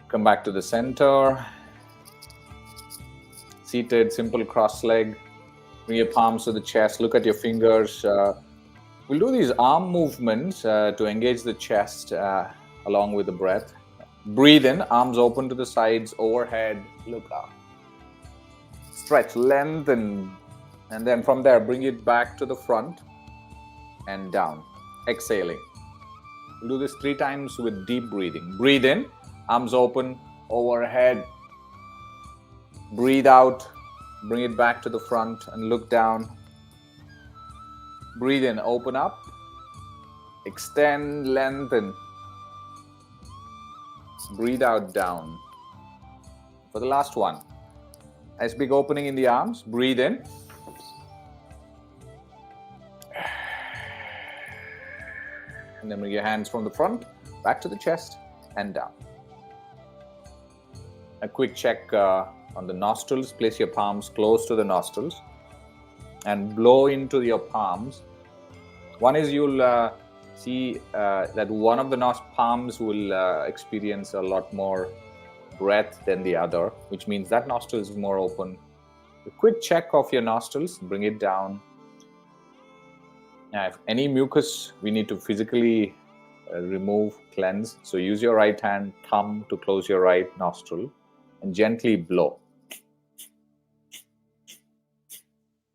Come back to the center. Seated, simple cross leg. Bring your palms to the chest. Look at your fingers. We'll do these arm movements to engage the chest along with the breath. Breathe in, arms open to the sides, overhead, look up. Stretch, lengthen, and then from there, bring it back to the front and down. Exhaling. We'll do this 3 times with deep breathing. Breathe in, arms open, overhead. Breathe out, bring it back to the front and look down. Breathe in, open up, extend, lengthen. Breathe out, down. For the last one, nice big opening in the arms. Breathe in. And then bring your hands from the front, back to the chest and down. A quick check on the nostrils. Place your palms close to the nostrils and blow into your palms. One is you'll see that one of the palms will experience a lot more breath than the other, which means that nostril is more open. A quick check of your nostrils, bring it down. Now, if any mucus we need to physically remove, cleanse, so use your right hand, thumb to close your right nostril and gently blow.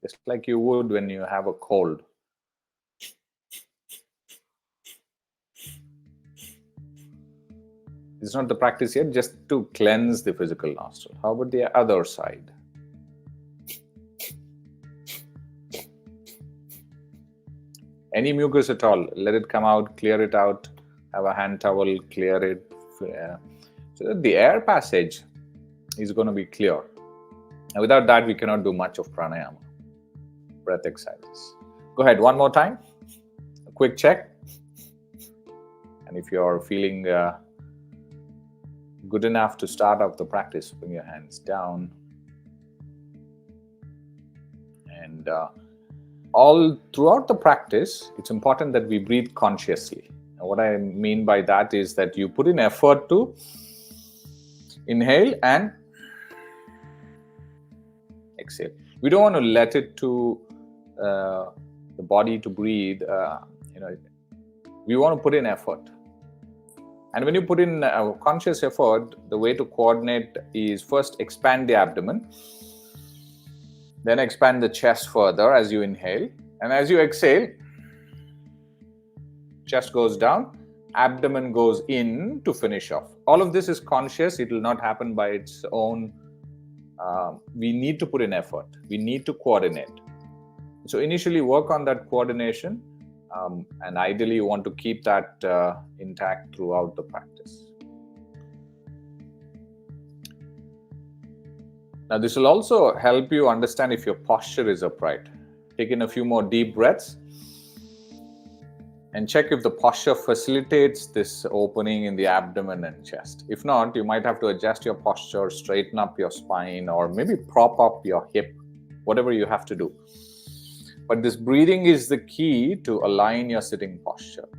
Just like you would when you have a cold. It's not the practice yet, just to cleanse the physical nostril. How about the other side? Any mucus at all, let it come out, clear it out, have a hand towel, clear it, so that the air passage is going to be clear. And without that, we cannot do much of pranayama, breath exercises. Go ahead, one more time, a quick check. And if you're feeling good enough to start off the practice, bring your hands down. And all throughout the practice, it's important that we breathe consciously. And what I mean by that is that you put in effort to inhale and exhale. We don't want to let it to the body to breathe. We want to put in effort. And when you put in a conscious effort, the way to coordinate is first expand the abdomen, then expand the chest further as you inhale. And as you exhale, chest goes down, abdomen goes in to finish off. All of this is conscious. It will not happen by its own. We need to put in effort. We need to coordinate. So initially work on that coordination. And ideally, you want to keep that intact throughout the practice. Now, this will also help you understand if your posture is upright. Take in a few more deep breaths and check if the posture facilitates this opening in the abdomen and chest. If not, you might have to adjust your posture, straighten up your spine, or maybe prop up your hip, whatever you have to do. But this breathing is the key to align your sitting posture.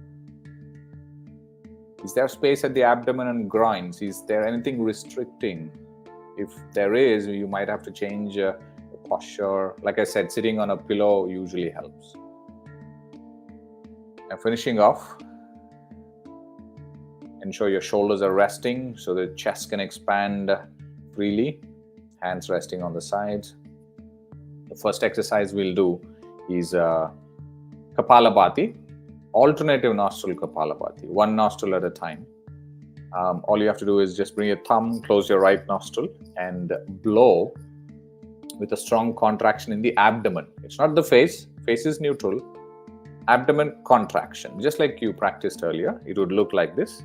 Is there space at the abdomen and groins? Is there anything restricting? If there is, you might have to change the posture. Like I said, sitting on a pillow usually helps. Now finishing off, ensure your shoulders are resting so the chest can expand freely. Hands resting on the sides. The first exercise we'll do is Kapalabhati, alternative nostril Kapalabhati, one nostril at a time. All you have to do is just bring your thumb, close your right nostril and blow with a strong contraction in the abdomen. It's not the face. Face is neutral. Abdomen contraction, just like you practiced earlier. It would look like this.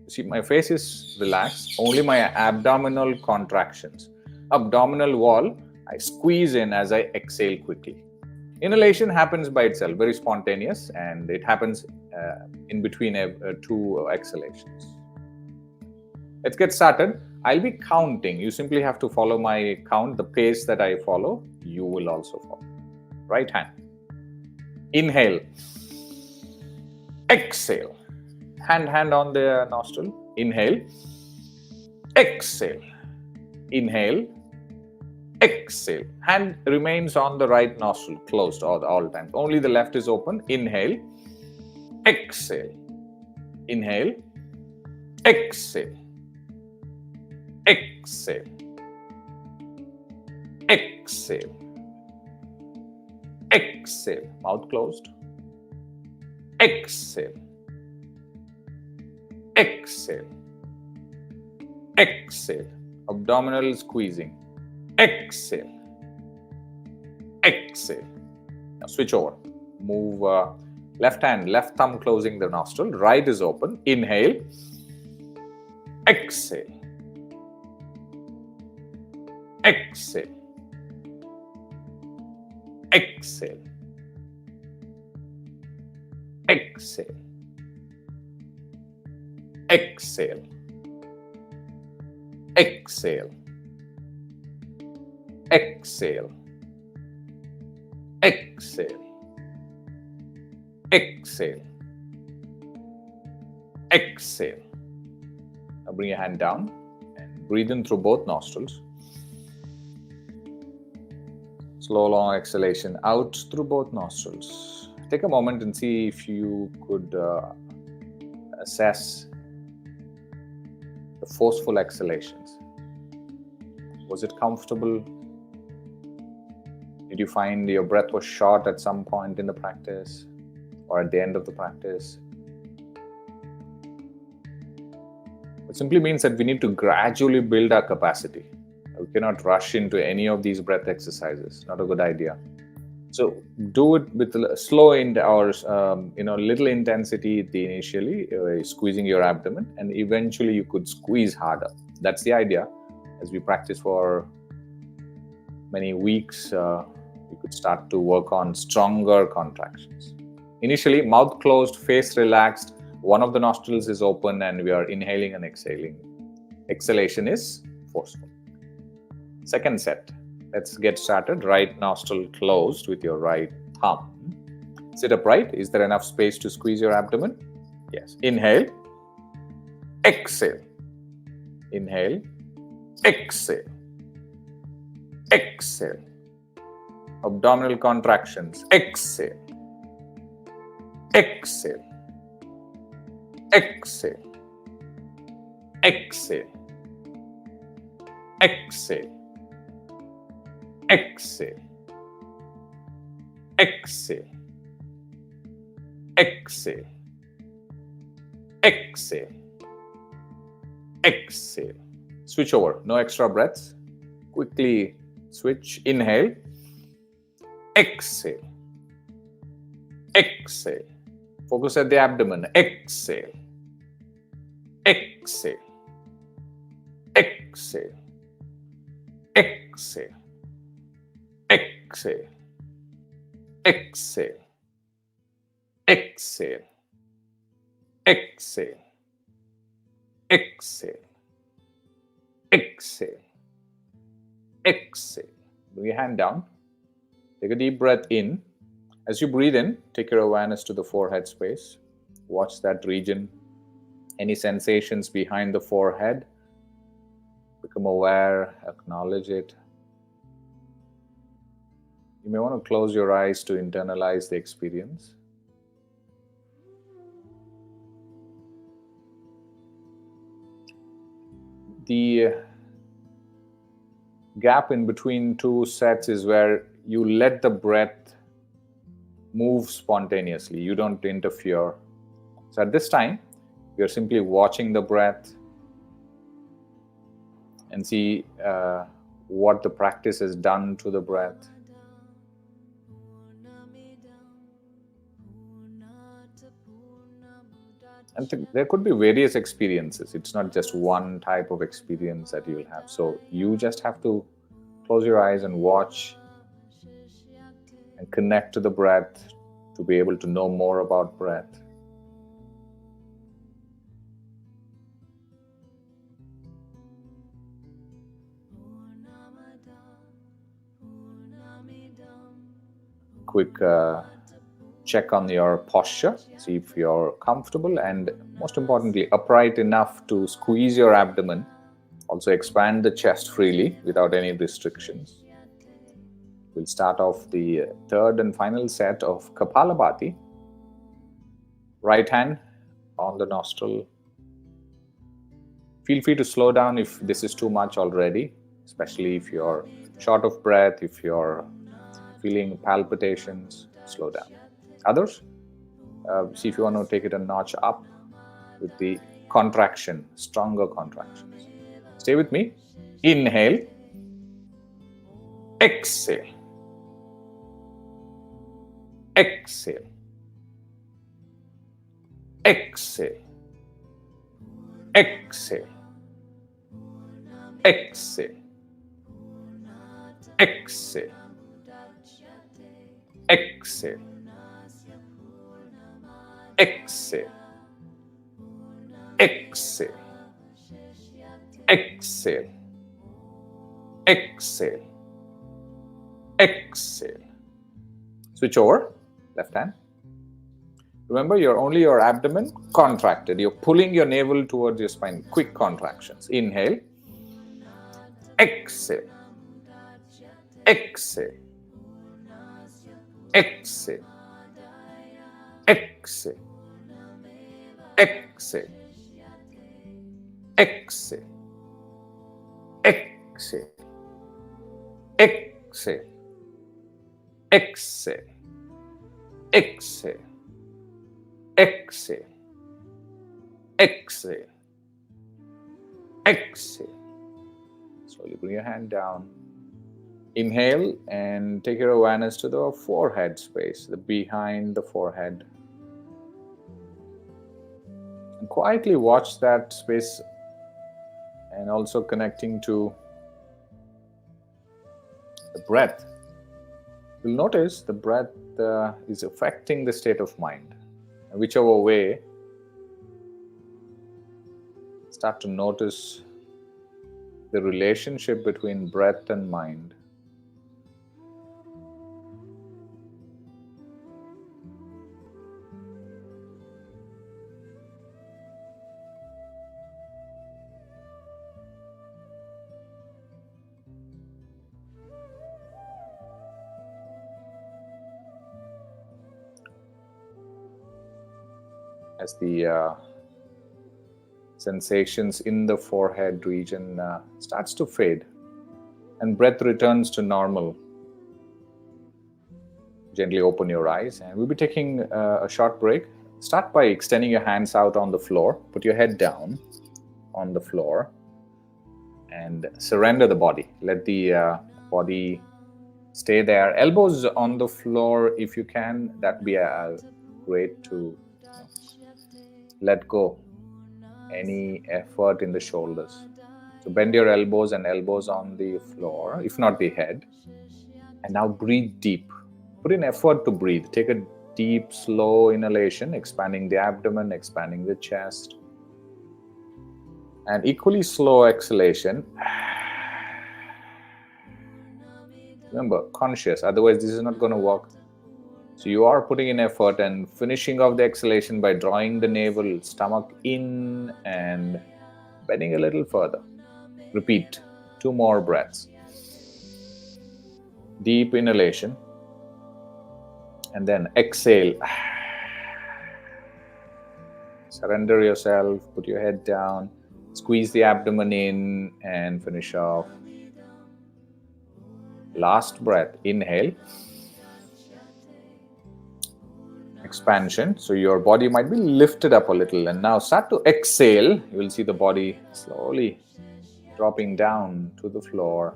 See, my face is relaxed, only my abdominal contractions. Abdominal wall, I squeeze in as I exhale quickly. Inhalation happens by itself, very spontaneous, and it happens in between 2 exhalations. Let's get started. I'll be counting. You simply have to follow my count, the pace that I follow, you will also follow. Right hand. Inhale. exhale. Hand on the nostril. Inhale, exhale. Inhale, exhale. Hand remains on the right nostril, closed all times. Only the left is open. Inhale, exhale. Inhale, exhale. Exhale. Exhale. Exhale. Mouth closed. Exhale. Exhale. Exhale. Abdominal squeezing. Exhale. Exhale. Now switch over. Move left hand, left thumb closing the nostril. Right is open. Inhale. Exhale. Exhale. Exhale. Exhale. Exhale. Exhale. Exhale. Exhale. Exhale. Exhale. Now bring your hand down and breathe in through both nostrils. Slow, long exhalation out through both nostrils. Take a moment and see if you could assess the forceful exhalations. Was it comfortable? Did you find your breath was short at some point in the practice or at the end of the practice? It simply means that we need to gradually build our capacity. We cannot rush into any of these breath exercises. Not a good idea. So do it with slow or little intensity initially, squeezing your abdomen, and eventually you could squeeze harder. That's the idea. As we practice for many weeks, you could start to work on stronger contractions. Initially, mouth closed, face relaxed, one of the nostrils is open, and we are inhaling and exhaling. Exhalation is forceful. Second set. Let's get started. Right nostril closed with your right thumb. Sit upright. Is there enough space to squeeze your abdomen? Yes. Inhale. Exhale. Inhale. Exhale. Exhale. Abdominal contractions. Exhale. Exhale. Exhale. Exhale. Exhale. Exhale. Exhale. Exhale. Exhale. Exhale. Switch over. No extra breaths. Quickly switch. Inhale. Exhale. Exhale. Focus at the abdomen. Exhale. Exhale. Exhale. Exhale. Exhale. Exhale. Exhale. Exhale. Exhale. Exhale. Exhale. Bring your hand down. Take a deep breath in. As you breathe in, take your awareness to the forehead space. Watch that region. Any sensations behind the forehead, become aware, acknowledge it. You may want to close your eyes to internalize the experience. The gap in between two sets is where you let the breath move spontaneously. You don't interfere. So at this time, you're simply watching the breath and see what the practice has done to the breath. And there could be various experiences. It's not just one type of experience that you'll have. So you just have to close your eyes and watch and connect to the breath to be able to know more about breath. Quick Check on your posture, see if you're comfortable and most importantly upright enough to squeeze your abdomen. Also expand the chest freely without any restrictions. We'll start off the third and final set of Kapalabhati. Right hand on the nostril. Feel free to slow down if this is too much already, especially if you're short of breath, if you're feeling palpitations, slow down. Others, see if you want to take it a notch up with the contraction, stronger contractions. Stay with me. Inhale. Exhale. Exhale. Exhale. Exhale. Exhale. Exhale. Exhale. Exhale. Exhale. Exhale. Exhale. Exhale. Switch over. Left hand. Remember, only your abdomen contracted. You're pulling your navel towards your spine. Quick contractions. Inhale. Exhale. Exhale. Exhale. Exhale. Exhale. Exhale. Exhale. Exhale. Exhale. Exhale. Exhale. Exhale. Exhale. Slowly bring your hand down. Inhale and take your awareness to the forehead space, the behind the forehead. And quietly watch that space and also connecting to the breath. You'll notice the breath is affecting the state of mind. And whichever way, start to notice the relationship between breath and mind. As the sensations in the forehead region starts to fade and breath returns to normal, gently open your eyes and we'll be taking a short break. Start by extending your hands out on the floor. Put your head down on the floor and surrender the body. Let the body stay there. Elbows on the floor if you can. That'd be great to let go any effort in the shoulders. So bend your elbows and elbows on the floor, if not the head. And now breathe deep. Put in effort to breathe. Take a deep, slow inhalation, expanding the abdomen, expanding the chest. And equally slow exhalation. Remember, conscious, otherwise this is not going to work. So you are putting in effort and finishing off the exhalation by drawing the navel, stomach in and bending a little further. Repeat 2 more breaths. Deep inhalation. And then exhale. Surrender yourself, put your head down, squeeze the abdomen in and finish off. Last breath, inhale. Expansion, so your body might be lifted up a little and now start to exhale. You will see the body slowly dropping down to the floor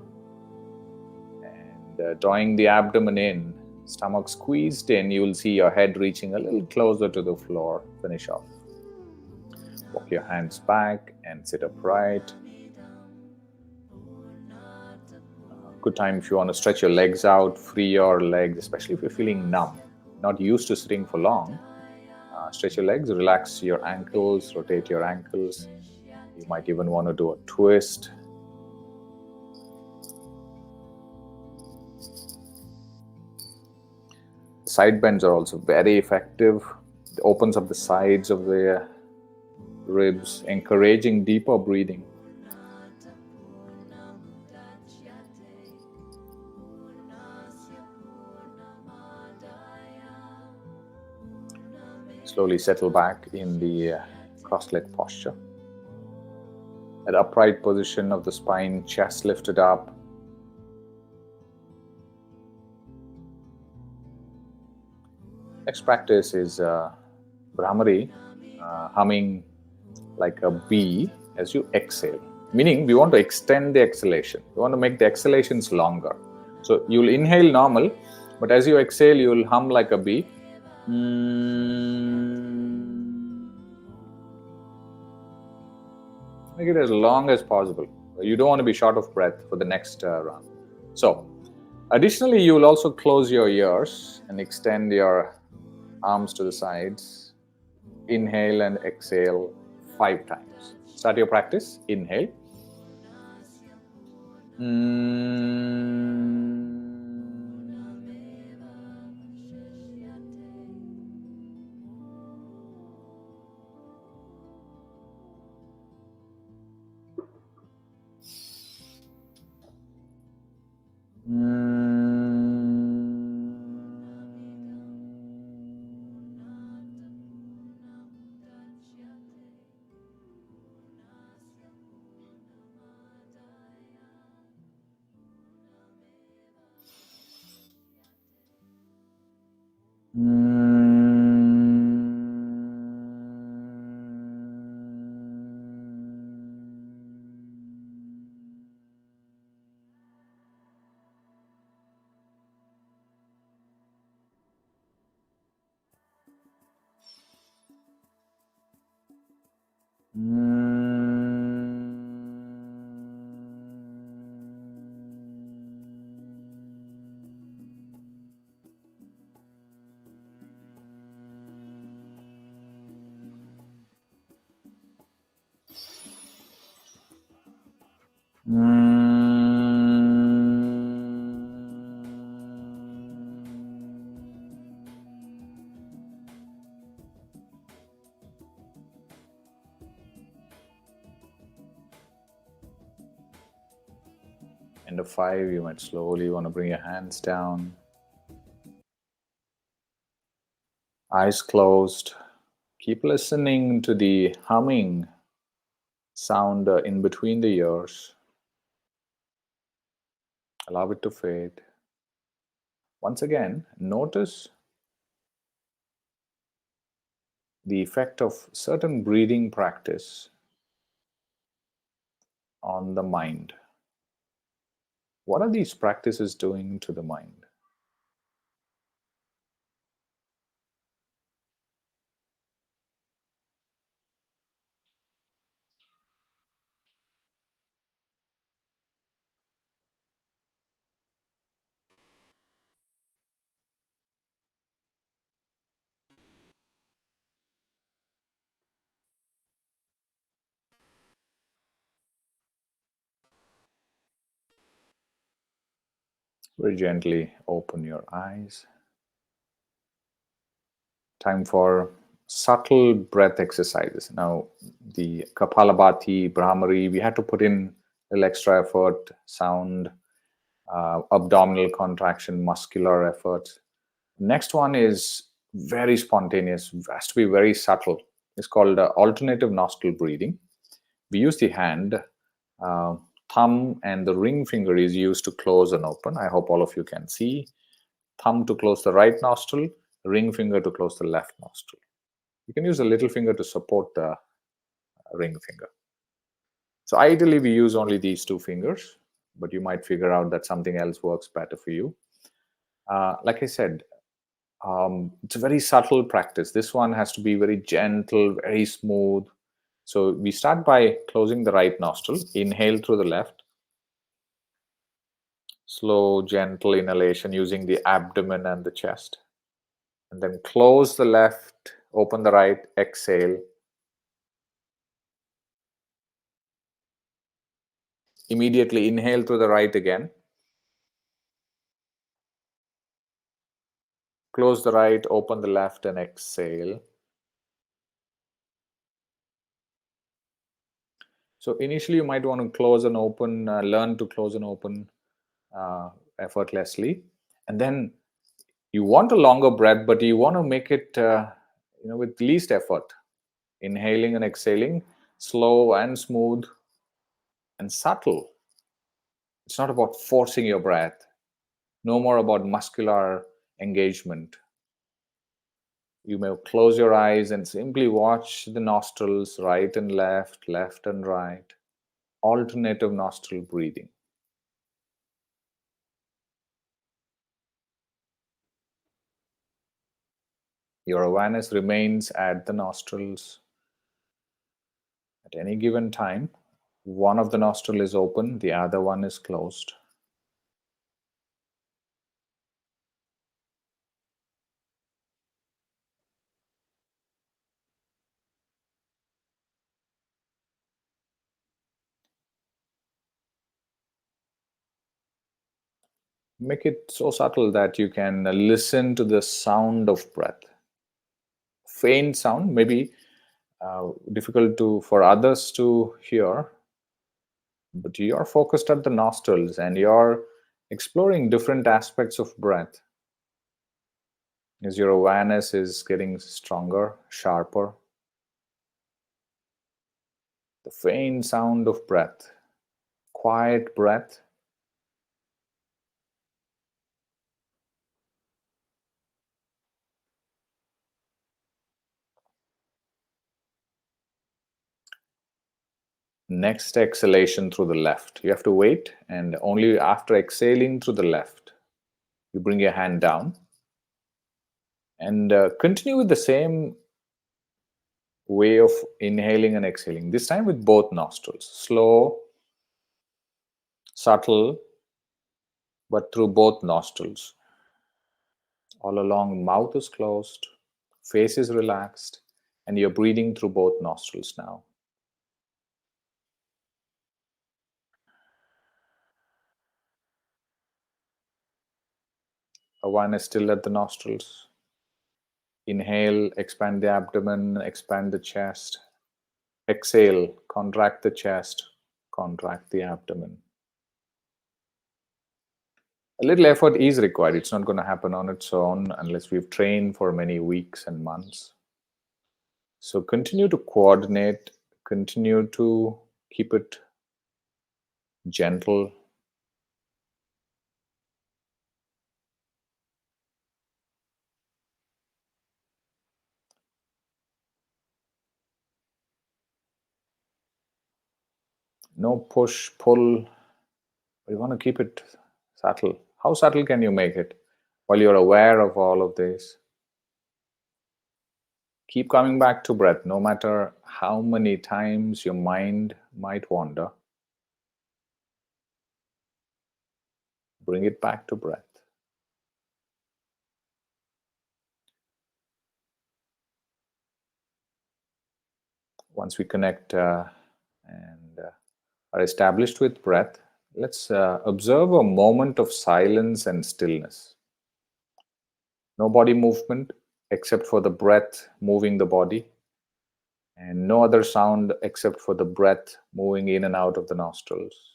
and drawing the abdomen in, stomach squeezed in. You will see your head reaching a little closer to the floor. Finish off. Walk your hands back and sit upright. Good time if you want to stretch your legs out, free your legs, especially if you're feeling numb, not used to sitting for long. Stretch your legs, relax your ankles, rotate your ankles. You might even want to do a twist. Side bends are also very effective. It opens up the sides of the ribs, encouraging deeper breathing. Slowly settle back in the cross-leg posture. An upright position of the spine, chest lifted up. Next practice is Bhramari, humming like a bee as you exhale. Meaning, we want to extend the exhalation. We want to make the exhalations longer. So you'll inhale normal, but as you exhale, you'll hum like a bee. Make it as long as possible. You don't want to be short of breath for the next round. So, additionally, you will also close your ears and extend your arms to the sides. Inhale and exhale 5 times. Start your practice. Inhale. End of 5, you might slowly want to bring your hands down. Eyes closed. Keep listening to the humming sound in between the ears. Allow it to fade. Once again, notice the effect of certain breathing practice on the mind. What are these practices doing to the mind? Very gently open your eyes. Time for subtle breath exercises. Now, the Kapalabhati, Bhramari, we had to put in a little extra effort, sound, abdominal contraction, muscular effort. Next one is very spontaneous, has to be very subtle. It's called alternative nostril breathing. We use the hand, thumb and the ring finger is used to close and open. I hope all of you can see. Thumb to close the right nostril, ring finger to close the left nostril. You can use the little finger to support the ring finger. So ideally, we use only these 2 fingers, but you might figure out that something else works better for you. Like I said, it's a very subtle practice. This one has to be very gentle, very smooth. So we start by closing the right nostril. Inhale through the left. Slow, gentle inhalation using the abdomen and the chest. And then close the left, open the right, exhale. Immediately inhale through the right again. Close the right, open the left, and exhale. So initially, you might want to close and open, learn to close and open effortlessly. And then you want a longer breath, but you want to make it with least effort. Inhaling and exhaling, slow and smooth and subtle. It's not about forcing your breath. No more about muscular engagement. You may close your eyes and simply watch the nostrils, right and left, left and right. Alternative nostril breathing. Your awareness remains at the nostrils. At any given time, one of the nostril is open, the other one is closed. Make it so subtle that you can listen to the sound of breath. Faint sound, maybe difficult for others to hear, but you're focused at the nostrils and you're exploring different aspects of breath as your awareness is getting stronger, sharper. The faint sound of breath, quiet breath. Next exhalation through the left. You have to wait, and only after exhaling through the left, you bring your hand down and continue with the same way of inhaling and exhaling, this time with both nostrils. Slow, subtle, but through both nostrils. All along, mouth is closed, face is relaxed, and you're breathing through both nostrils now. Awareness still at the nostrils. Inhale, expand the abdomen, expand the chest. Exhale, contract the chest, contract the abdomen. A little effort is required. It's not going to happen on its own unless we've trained for many weeks and months. So continue to coordinate, continue to keep it gentle. No push, pull. We want to keep it subtle. How subtle can you make it while you're aware of all of this? Keep coming back to breath, no matter how many times your mind might wander. Bring it back to breath. Once we connect and are established with breath, let's observe a moment of silence and stillness. No body movement except for the breath moving the body, and no other sound except for the breath moving in and out of the nostrils.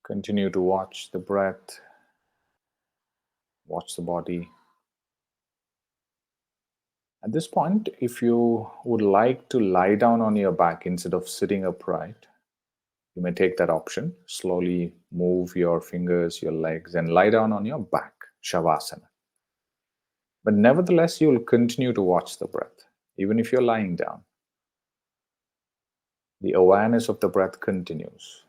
Continue to watch the breath, watch the body. At this point, if you would like to lie down on your back instead of sitting upright, you may take that option. Slowly move your fingers, your legs, and lie down on your back, Shavasana. But nevertheless, you will continue to watch the breath, even if you're lying down. The awareness of the breath continues.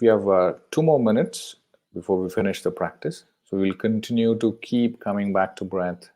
We have 2 more minutes before we finish the practice. So we'll continue to keep coming back to breath.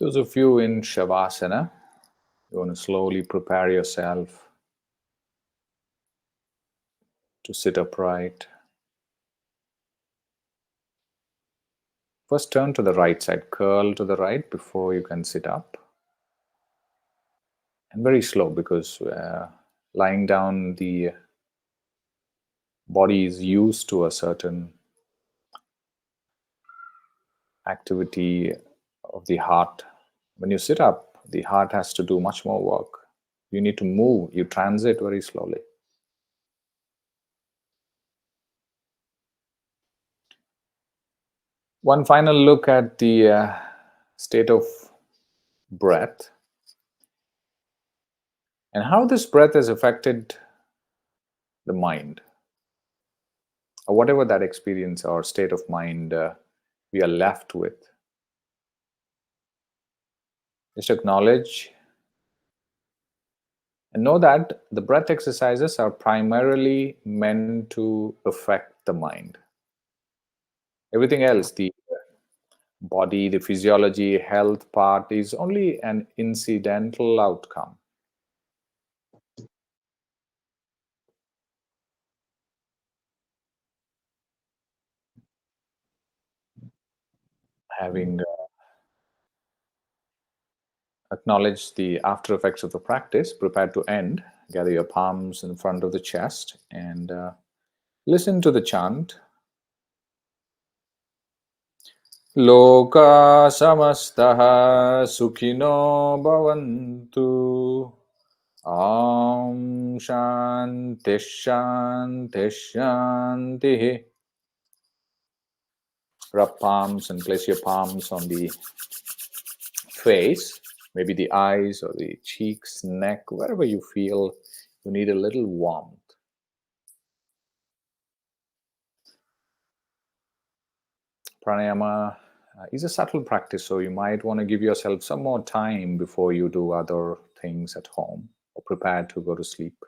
Those of you in Shavasana, you want to slowly prepare yourself to sit upright. First, turn to the right side, curl to the right before you can sit up. And very slow, because lying down, the body is used to a certain activity of the heart. When you sit up, the heart has to do much more work. You need to move, you transit very slowly. One final look at the state of breath and how this breath has affected the mind, or whatever that experience or state of mind we are left with. Just acknowledge and know that the breath exercises are primarily meant to affect the mind. Everything else, the body, the physiology, health part, is only an incidental outcome. Having acknowledged the after effects of the practice, prepare to end. Gather your palms in front of the chest and listen to the chant. Loka samastaha sukhino bhavantu. Om Shanti Shanti Shanti. Rub palms and place your palms on the face, maybe the eyes or the cheeks, neck, wherever you feel you need a little warmth. Pranayama is a subtle practice, so you might want to give yourself some more time before you do other things at home or prepare to go to sleep.